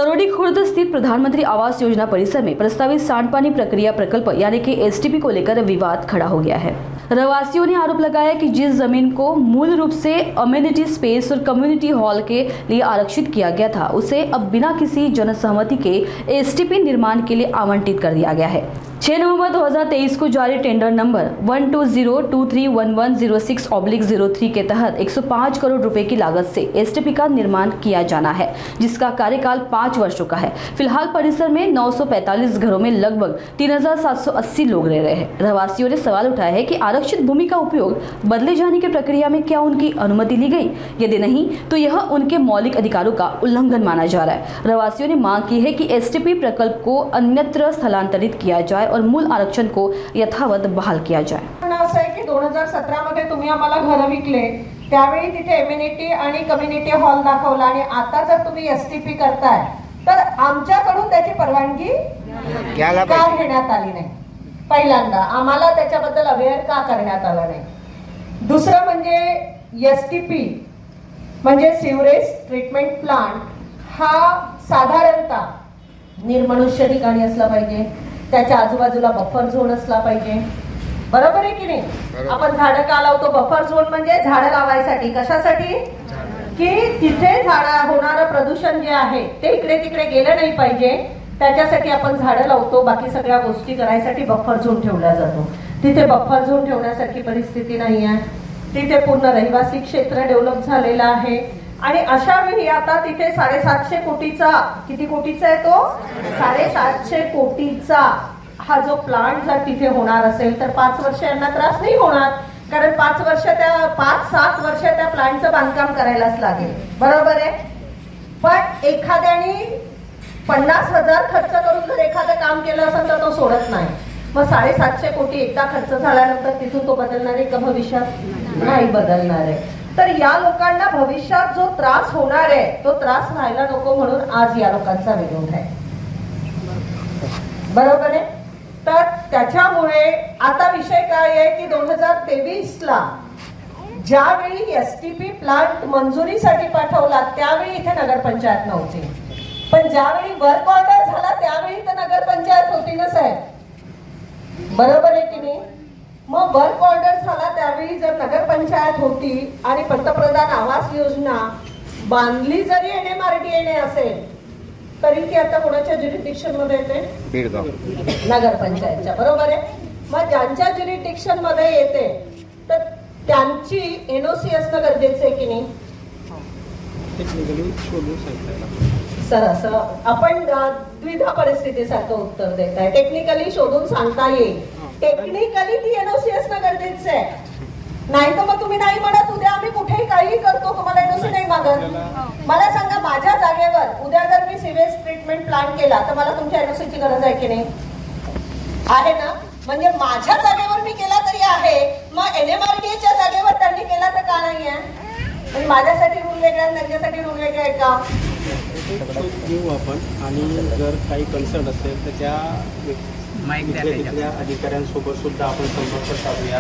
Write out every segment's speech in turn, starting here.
सरोडी खुर्द स्थित प्रधानमंत्री आवास योजना परिसर में प्रस्तावित सांडपानी प्रक्रिया प्रकल्प यानी कि एसटीपी को लेकर विवाद खड़ा हो गया है। रहवासियों ने आरोप लगाया कि जिस जमीन को मूल रूप से अम्यूनिटी स्पेस और कम्युनिटी हॉल के लिए आरक्षित किया गया था, उसे अब बिना किसी जनसहमति के एसटीपी निर्माण के लिए आवंटित कर दिया गया है। 6 नवंबर 2023 को जारी टेंडर नंबर 120231106/03 के तहत 105 करोड़ रुपए की लागत से एसटीपी का निर्माण किया जाना है, जिसका कार्यकाल 5 वर्षों का है। फिलहाल परिसर में 945 घरों में लगभग 3780 लोग रह रहे हैं। रहवासियों ने सवाल उठाया है कि आरक्षित भूमि का उपयोग बदले जाने की प्रक्रिया में क्या उनकी अनुमति ली गई? यदि नहीं तो यह उनके मौलिक अधिकारों का उल्लंघन माना जा रहा है। रहवासियों ने मांग की है कि एसटीपी प्रकल्प को अन्यत्र स्थलांतरित किया जाए और मूल आरक्षण को यथावत बहाल किया जाए। असं आहे की 2017 मध्ये तुम्ही आम्हाला घर विकले, त्यावेळी तिथे एम्युनिटी आणि कम्युनिटी हॉल दाखवला आणि आता जर तुम्ही एसटीपी करताय तर आमच्याकडून त्याची परवानगी का घेण्यात आली नाही? पहिल्यांदा आम्हाला त्याच्याबद्दल अवेअर का करण्यात आलं नाही? दुसरं म्हणजे एसटीपी म्हणजे सिवरेज ट्रीटमेंट प्लांट हा साधारणतः निर्मनुष्य ठिकाणी असला पाहिजे, त्याच्या आजूबाजूला बफर झोन असला पाहिजे, बरोबर आहे की नाही? आपण झाडं का लावतो? बफर झोन म्हणजे झाडं लावायसाठी. कशासाठी? की तिथे झाडं होणारं प्रदूषण जे आहे ते इकडे तिकडे गेलं नाही पाहिजे, त्याच्यासाठी आपण झाडं लावतो. बाकी सगळ्या गोष्टी करायसाठी बफर झोन ठेवला जातो. तिथे बफर झोन ठेवण्यासारखी परिस्थिती नाही आहे. तिथे पूर्ण रहिवासी क्षेत्र डेव्हलप झालेलं आहे आणि अशा वेळी आता तिथे 750 कोटीचा, किती कोटीचा आहे तो? 750 कोटीचा हा जो प्लांट जर तिथे होणार असेल तर 5 वर्ष यांना त्रास नाही होणार, कारण 5-7 वर्ष त्या प्लांटचं बांधकाम करायलाच लागेल, बरोबर आहे? पण एखाद्याने 50,000 खर्च करून जर एखादं काम केलं असेल तर तो सोडत नाही. मग 750 कोटी एकदा खर्च झाल्यानंतर तिथून तो बदलणार आहे का भविष्यात? नाही बदलणार आहे. तर या लोकांना भविष्यात जो त्रास होणार आहे तो त्रास व्हायला नको म्हणून आज या लोकांचा विरोध आहे, बरोबर आहे? तर त्याच्यामुळे आता विषय काय आहे की 2023ला ज्यावेळी एसटीपी प्लांट मंजुरीसाठी पाठवला त्यावेळी इथे नगरपंचायत नव्हती, पण ज्यावेळी वर्क ऑर्डर झाला त्यावेळी तर नगरपंचायत होती ना साहेब, बरोबर आहे की नाही? मग वर्क ऑर्डर झाला त्यावेळी जर नगरपंचायत होती आणि पंतप्रधान आवास योजना बांधली जरी एनएमआरडीएने असेल तरी ती आता कोणाच्या ज्युरिडिक्शन मध्ये येते? बेळगाव नगरपंचायतच्या, बरोबर आहे? मग ज्यांच्या ज्युरिडिक्शन मध्ये येते तर त्यांची एनओसी असणं गरजेचं आहे की नाही? सर असं आपण द्विधा परिस्थितीसारखं उत्तर देत आहे. टेक्निकली शोधून सांगता येईल, टेक्निकली ती एनओसी असणं गरजेचं आहे. नाही तर मग तुम्ही नाही म्हणत उद्या आम्ही कुठेही काही करतो, तुम्हाला एनओसी नाही मागत. मला सांगा, माझ्या जागेवर उद्या जर मी सिवेज ट्रीटमेंट प्लांट केला तर मला तुमच्या एनओसीची गरज आहे की नाही? आहे ना? म्हणजे माझ्या जागेवर मी केला तरी आहे, मग एनएमआरडीएच्या जागेवर त्यांनी केला तर का नाही आहे? म्हणजे माझ्यासाठी रूल वेगळा आणि त्यांच्यासाठी रूल वेगळे आहे का? घेऊ आपण आणि जर काही कन्सर्न असेल तर त्या अधिकाऱ्यांसोबत सुद्धा आपण संपर्क साधूया.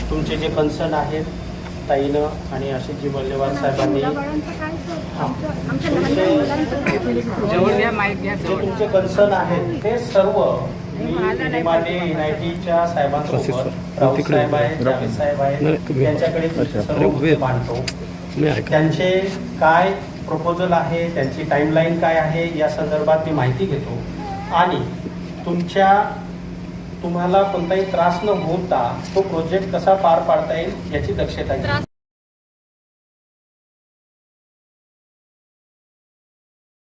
तुमचे जे कन्सर्न आहेत ताईनं आणि आशिषजी मल्लेवार साहेबांनी जे तुमचे कन्सर्न आहेत ते सर्व एनआयटीच्या साहेबांसोबत, राऊत साहेब आहेत, जावेद साहेब आहेत, त्यांच्याकडे सर्व मांडतो. त्यांचे काय प्रपोजल आहे, त्यांची टाईमलाईन काय आहे या संदर्भात मी माहिती घेतो आणि तुम्हाला कोणताही त्रास न होता तो प्रोजेक्ट कसा पार पाडता येईल याची दक्षता घेतो.